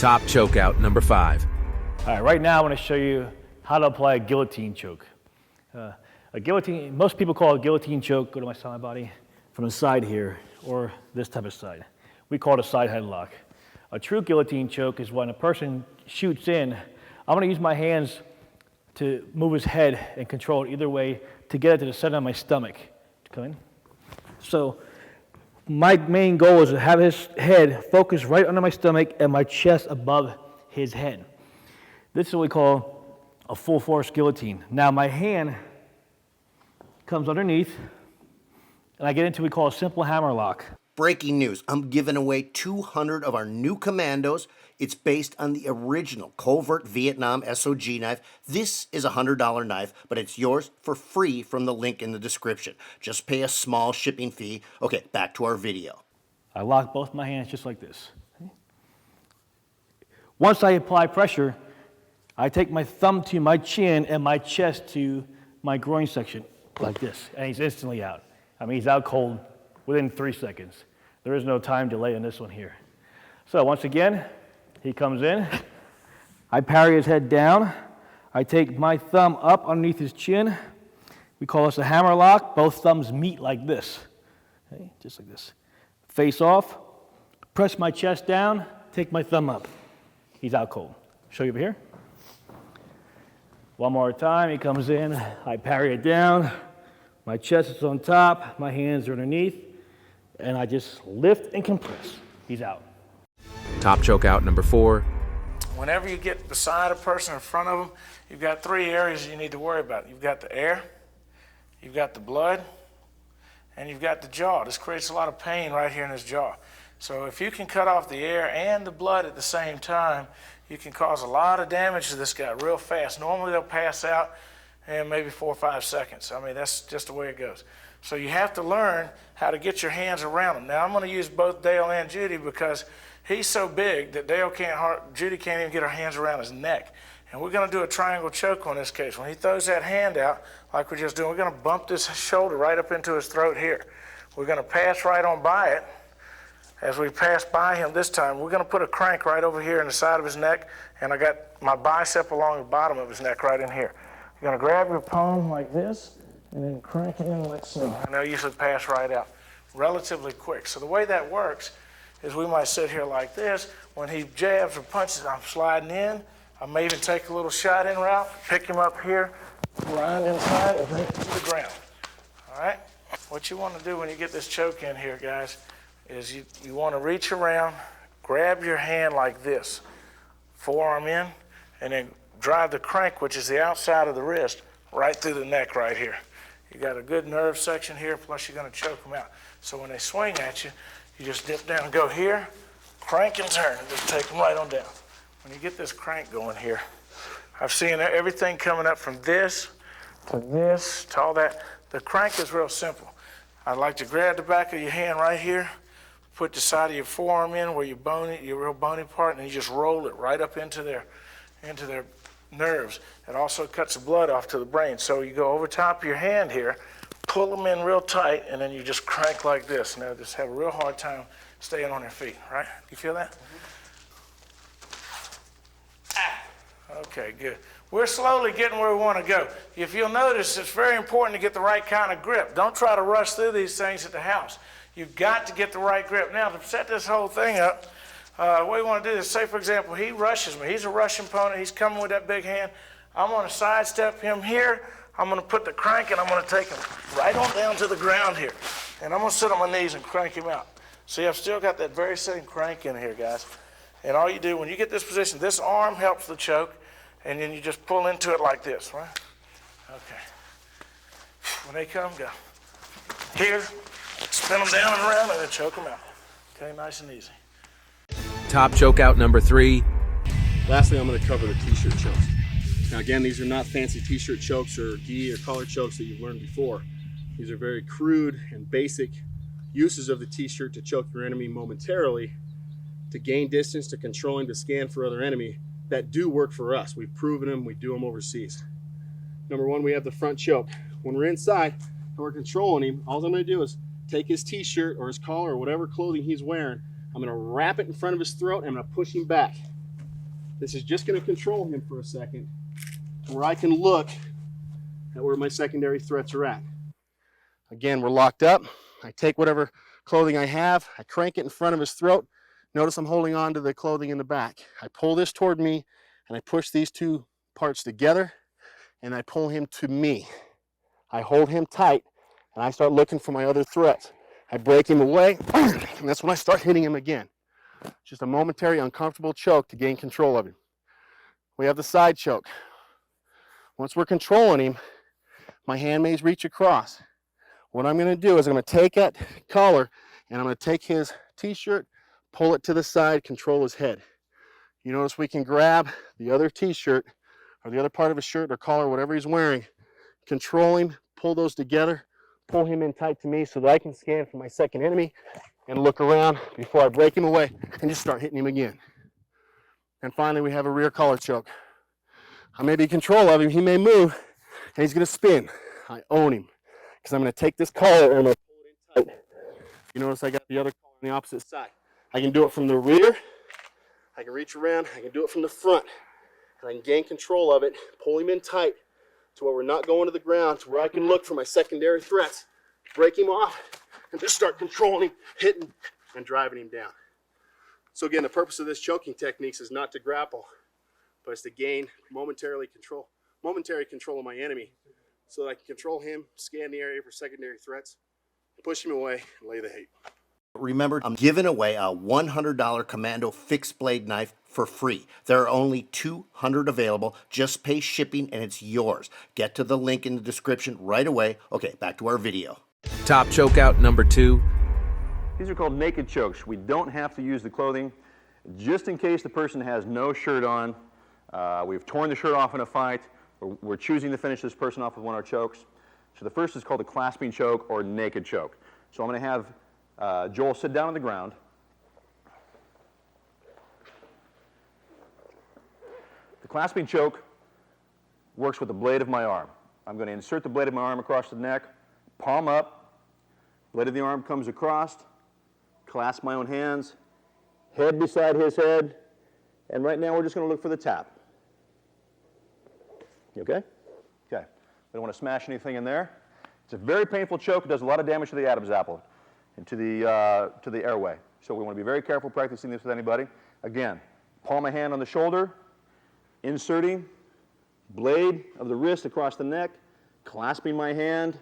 Top chokeout number 5. All right, right now I want to show you how to apply a guillotine choke. A guillotine, most people call it a guillotine choke, go to my side body, from the side here, or this type of side. We call it a side headlock. A true guillotine choke is when a person shoots in. I'm going to use my hands to move his head and control it either way to get it to the center of my stomach. Come in. So my main goal is to have his head focus right under my stomach and my chest above his head. This is what we call a full force guillotine. Now my hand comes underneath and I get into what we call a simple hammer lock. Breaking news, I'm giving away 200 of our new Commandos. It's based on the original covert Vietnam SOG knife. This is a $100 knife, but it's yours for free from the link in the description. Just pay a small shipping fee. Okay, back to our video. I lock both my hands just like this. Once I apply pressure, I take my thumb to my chin and my chest to my groin section like this, and he's instantly out. I mean, he's out cold within 3 seconds. There is no time delay in this one here. So once again, he comes in, I parry his head down, I take my thumb up underneath his chin. We call this a hammer lock. Both thumbs meet like this, okay? Just like this. Face off, press my chest down, take my thumb up. He's out cold. Show you over here. One more time, he comes in, I parry it down, my chest is on top, my hands are underneath, and I just lift and compress. He's out. Top chokeout number 4. Whenever you get beside a person in front of them, you've got 3 areas you need to worry about. You've got the air, you've got the blood, and you've got the jaw. This creates a lot of pain right here in his jaw. So if you can cut off the air and the blood at the same time, you can cause a lot of damage to this guy real fast. Normally they'll pass out in maybe 4 or 5 seconds. I mean, that's just the way it goes. So you have to learn how to get your hands around him. Now I'm going to use both Dale and Judy because he's so big that Judy can't even get her hands around his neck. And we're going to do a triangle choke on this case. When he throws that hand out, like we're just doing, we're going to bump this shoulder right up into his throat here. We're going to pass right on by it. As we pass by him this time, we're going to put a crank right over here in the side of his neck, and I got my bicep along the bottom of his neck right in here. You're going to grab your palm like this, and then crank it in like so. And they'll usually pass right out relatively quick. So the way that works is we might sit here like this. When he jabs or punches, I'm sliding in. I may even take a little shot in route, pick him up here, grind inside, and bring it to the ground. All right? What you want to do when you get this choke in here, guys, is you want to reach around, grab your hand like this, forearm in, and then drive the crank, which is the outside of the wrist, right through the neck right here. You got a good nerve section here, plus you're going to choke them out. So when they swing at you, you just dip down, go here, crank and turn, and just take them right on down. When you get this crank going here, I've seen everything coming up from this to all that. The crank is real simple. I'd like to grab the back of your hand right here, put the side of your forearm in where your real bony part, and you just roll it right up into their nerves. It also cuts the blood off to the brain. So you go over top of your hand here, pull them in real tight, and then you just crank like this. And they'll just have a real hard time staying on their feet, right? You feel that? Okay, good. We're slowly getting where we want to go. If you'll notice, it's very important to get the right kind of grip. Don't try to rush through these things at the house. You've got to get the right grip. Now, to set this whole thing up, what we want to do is, say, for example, he rushes me. He's a Russian opponent. He's coming with that big hand. I'm going to sidestep him here. I'm going to put the crank, and I'm going to take him right on down to the ground here. And I'm going to sit on my knees and crank him out. See, I've still got that very same crank in here, guys. And all you do, when you get this position, this arm helps the choke, and then you just pull into it like this, right? Okay. When they come, go here, spin them down and around, and then choke them out. Okay, nice and easy. Top chokeout number 3. Lastly, I'm going to cover the T-shirt chokes. Now again, these are not fancy T-shirt chokes or gi or collar chokes that you've learned before. These are very crude and basic uses of the T-shirt to choke your enemy momentarily, to gain distance, to control him, to scan for other enemy, that do work for us. We've proven them, we do them overseas. Number 1, we have the front choke. When we're inside and we're controlling him, all I'm going to do is take his T-shirt or his collar or whatever clothing he's wearing, I'm going to wrap it in front of his throat and I'm going to push him back. This is just going to control him for a second, where I can look at where my secondary threats are at. Again, we're locked up. I take whatever clothing I have, I crank it in front of his throat. Notice I'm holding on to the clothing in the back. I pull this toward me, and I push these two parts together, and I pull him to me. I hold him tight, and I start looking for my other threats. I break him away, and that's when I start hitting him again. Just a momentary uncomfortable choke to gain control of him. We have the side choke. Once we're controlling him, my hand may reach across. What I'm going to do is I'm going to take that collar, and I'm going to take his t-shirt, pull it to the side, control his head. You notice we can grab the other t-shirt, or the other part of his shirt or collar, whatever he's wearing, control him, pull those together, pull him in tight to me so that I can scan for my second enemy and look around before I break him away and just start hitting him again. And finally, we have a rear collar choke. I may be in control of him, he may move, and he's going to spin. I own him because I'm going to take this collar and I'm going to pull it in tight. You notice I got the other collar on the opposite side. I can do it from the rear, I can reach around, I can do it from the front, and I can gain control of it, pull him in tight to where we're not going to the ground, to where I can look for my secondary threats, break him off, and just start controlling him, hitting, and driving him down. So again, the purpose of this choking techniques is not to grapple, but it's to gain momentary control of my enemy so that I can control him, scan the area for secondary threats, push him away, and lay the hate. Remember, I'm giving away a $100 Commando fixed blade knife for free. There are only 200 available. Just pay shipping and it's yours. Get to the link in the description right away. Okay, back to our video. Top chokeout number 2. These are called naked chokes. We don't have to use the clothing just in case the person has no shirt on. We've torn the shirt off in a fight. We're choosing to finish this person off with one of our chokes. So the first is called the clasping choke or naked choke. So I'm going to have Joel sit down on the ground. The clasping choke works with the blade of my arm. I'm going to insert the blade of my arm across the neck, palm up, blade of the arm comes across, clasp my own hands, head beside his head, and right now we're just going to look for the tap. You okay? Okay. We don't want to smash anything in there. It's a very painful choke. It does a lot of damage to the Adam's apple and to the airway. So we want to be very careful practicing this with anybody. Again, palm of hand on the shoulder, inserting, blade of the wrist across the neck, clasping my hand,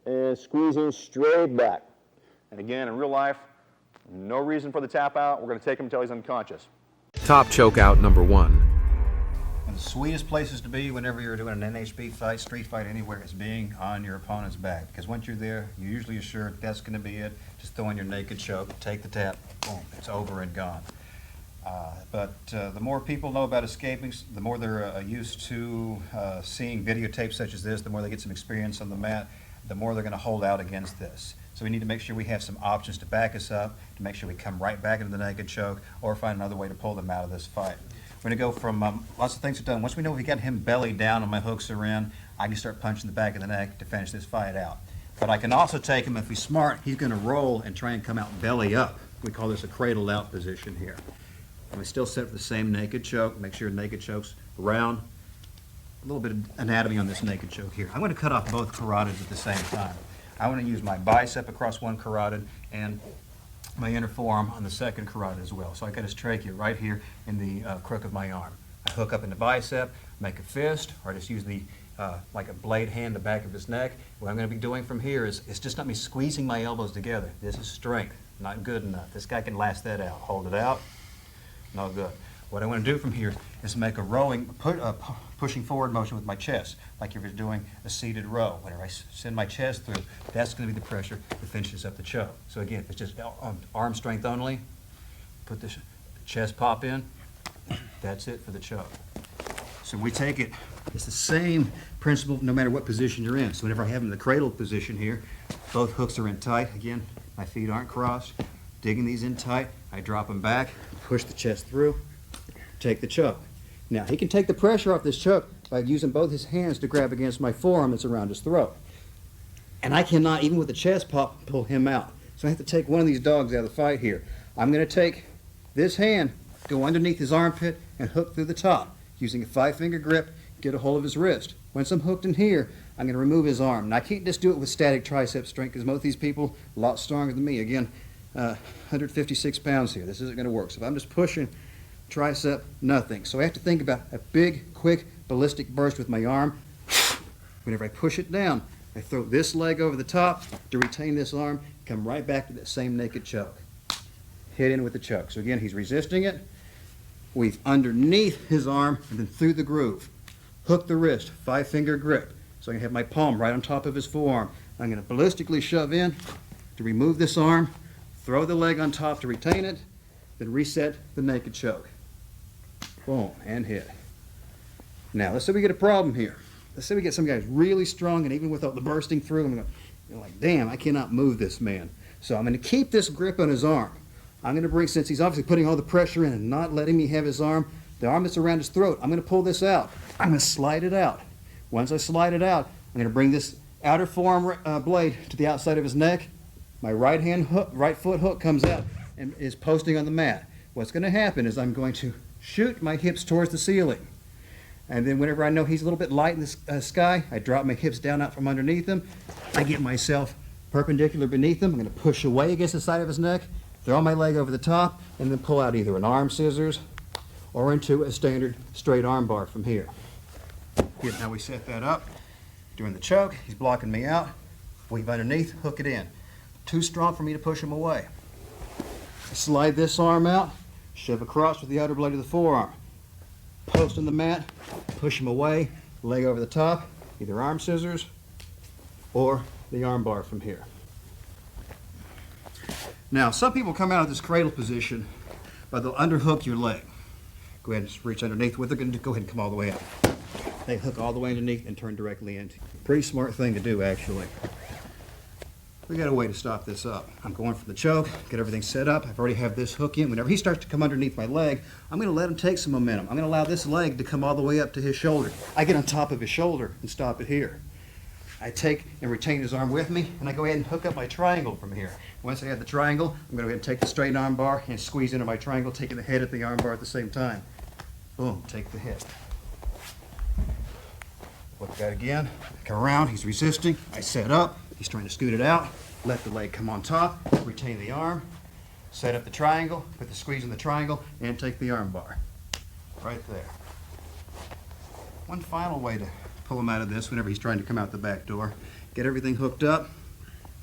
and squeezing straight back. And again, in real life, no reason for the tap out. We're going to take him until he's unconscious. Top chokeout number 1. One of the sweetest places to be whenever you're doing an NHB fight, street fight, anywhere, is being on your opponent's back. Because once you're there, you're usually assured that's going to be it. Just throw in your naked choke, take the tap, boom, it's over and gone. But the more people know about escaping, the more they're used to seeing videotapes such as this, the more they get some experience on the mat, the more they're going to hold out against this. So we need to make sure we have some options to back us up, to make sure we come right back into the naked choke, or find another way to pull them out of this fight. We're going to go from lots of things are done. Once we know we got him belly down and my hooks are in, I can start punching the back of the neck to finish this fight out. But I can also take him, if he's smart, he's going to roll and try and come out belly up. We call this a cradled out position here. And we still set for the same naked choke. Make sure naked choke's round. A little bit of anatomy on this naked choke here. I'm going to cut off both carotids at the same time. I want to use my bicep across one carotid and my inner forearm on the second carotid as well. So I got his trachea right here in the crook of my arm. I hook up in the bicep, make a fist, or I just use the like a blade hand the back of his neck. What I'm going to be doing from here is it's just not me squeezing my elbows together. This is strength, not good enough. This guy can last that out. Hold it out, no good. What I want to do from here is make a rowing, pushing forward motion with my chest, like if you're doing a seated row. Whenever I send my chest through, that's going to be the pressure that finishes up the choke. So again, if it's just arm strength only, put the chest pop in, that's it for the choke. So we take it, it's the same principle no matter what position you're in. So whenever I have him in the cradle position here, both hooks are in tight. Again, my feet aren't crossed. Digging these in tight, I drop them back, push the chest through, take the choke. Now, he can take the pressure off this choke by using both his hands to grab against my forearm that's around his throat. And I cannot, even with the chest pop, pull him out. So I have to take one of these dogs out of the fight here. I'm going to take this hand go underneath his armpit and hook through the top. Using a 5-finger grip, get a hold of his wrist. Once I'm hooked in here, I'm going to remove his arm. And I can't just do it with static tricep strength because most of these people are a lot stronger than me. Again, 156 pounds here. This isn't going to work. So if I'm just pushing tricep, nothing. So I have to think about a big, quick, ballistic burst with my arm. Whenever I push it down, I throw this leg over the top to retain this arm, come right back to that same naked choke. Hit in with the choke. So again, he's resisting it. Weave underneath his arm and then through the groove. Hook the wrist, 5-finger grip. So I can have my palm right on top of his forearm. I'm going to ballistically shove in to remove this arm, throw the leg on top to retain it, then reset the naked choke. Boom, and hit. Now, let's say we get a problem here. Let's say we get some guy who's really strong, and even without the bursting through, I'm going to, you're like, damn, I cannot move this man. So I'm going to keep this grip on his arm. I'm going to bring, since he's obviously putting all the pressure in and not letting me have his arm, the arm that's around his throat, I'm going to pull this out. I'm going to slide it out. Once I slide it out, I'm going to bring this outer forearm blade to the outside of his neck. My right foot hook comes out and is posting on the mat. What's going to happen is I'm going to shoot my hips towards the ceiling. And then whenever I know he's a little bit light in the sky, I drop my hips down out from underneath him. I get myself perpendicular beneath him. I'm going to push away against the side of his neck, throw my leg over the top, and then pull out either an arm scissors or into a standard straight arm bar from here. Here's how we set that up. During the choke, he's blocking me out. Weave underneath, hook it in. Too strong for me to push him away. Slide this arm out, shove across with the outer blade of the forearm. Post on the mat, push him away, leg over the top, either arm scissors or the arm bar from here. Now, some people come out of this cradle position, but they'll underhook your leg. Go ahead and just reach underneath with it, and go ahead and come all the way up. They hook all the way underneath and turn directly into. Pretty smart thing to do, actually. We got a way to stop this up. I'm going for the choke, get everything set up. I've already have this hook in. Whenever he starts to come underneath my leg, I'm going to let him take some momentum. I'm going to allow this leg to come all the way up to his shoulder. I get on top of his shoulder and stop it here. I take and retain his arm with me, and I go ahead and hook up my triangle from here. Once I have the triangle, I'm going to go ahead and take the straight arm bar and squeeze into my triangle, taking the head at the arm bar at the same time. Boom, take the hit. Look that again. Come around, he's resisting. I set up, he's trying to scoot it out. Let the leg come on top, retain the arm, set up the triangle, put the squeeze in the triangle, and take the arm bar. Right there. One final way to pull him out of this whenever he's trying to come out the back door. Get everything hooked up,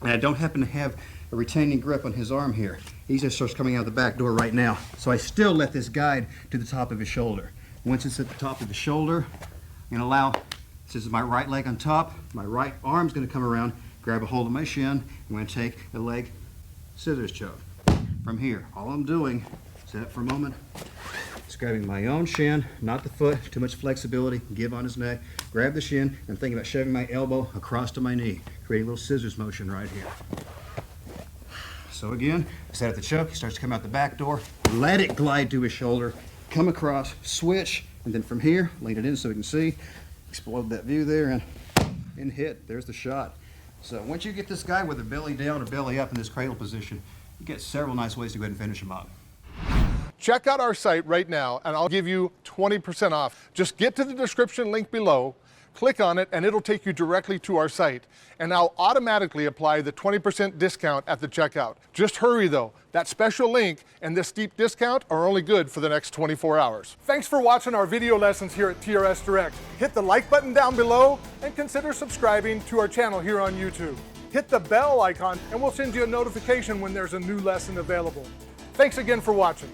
and I don't happen to have a retaining grip on his arm here. He just starts coming out the back door right now. So I still let this guide to the top of his shoulder. Once it's at the top of the shoulder, I'm going to allow, this is my right leg on top, my right arm's going to come around, grab a hold of my shin. I'm going to take a leg scissors choke. From here, all I'm doing, set up for a moment, is grabbing my own shin, not the foot, too much flexibility, give on his neck, grab the shin, and thinking about shoving my elbow across to my knee, creating a little scissors motion right here. So again, set up the choke, he starts to come out the back door, let it glide to his shoulder, come across, switch, and then from here, lean it in so we can see, explode that view there, and hit. There's the shot. So once you get this guy with a belly down or belly up in this cradle position, you get several nice ways to go ahead and finish him up. Check out our site right now, and I'll give you 20% off. Just get to the description link below, click on it, and it'll take you directly to our site. And I'll automatically apply the 20% discount at the checkout. Just hurry though. That special link and this steep discount are only good for the next 24 hours. Thanks for watching our video lessons here at TRS Direct. Hit the like button down below and consider subscribing to our channel here on YouTube. Hit the bell icon and we'll send you a notification when there's a new lesson available. Thanks again for watching.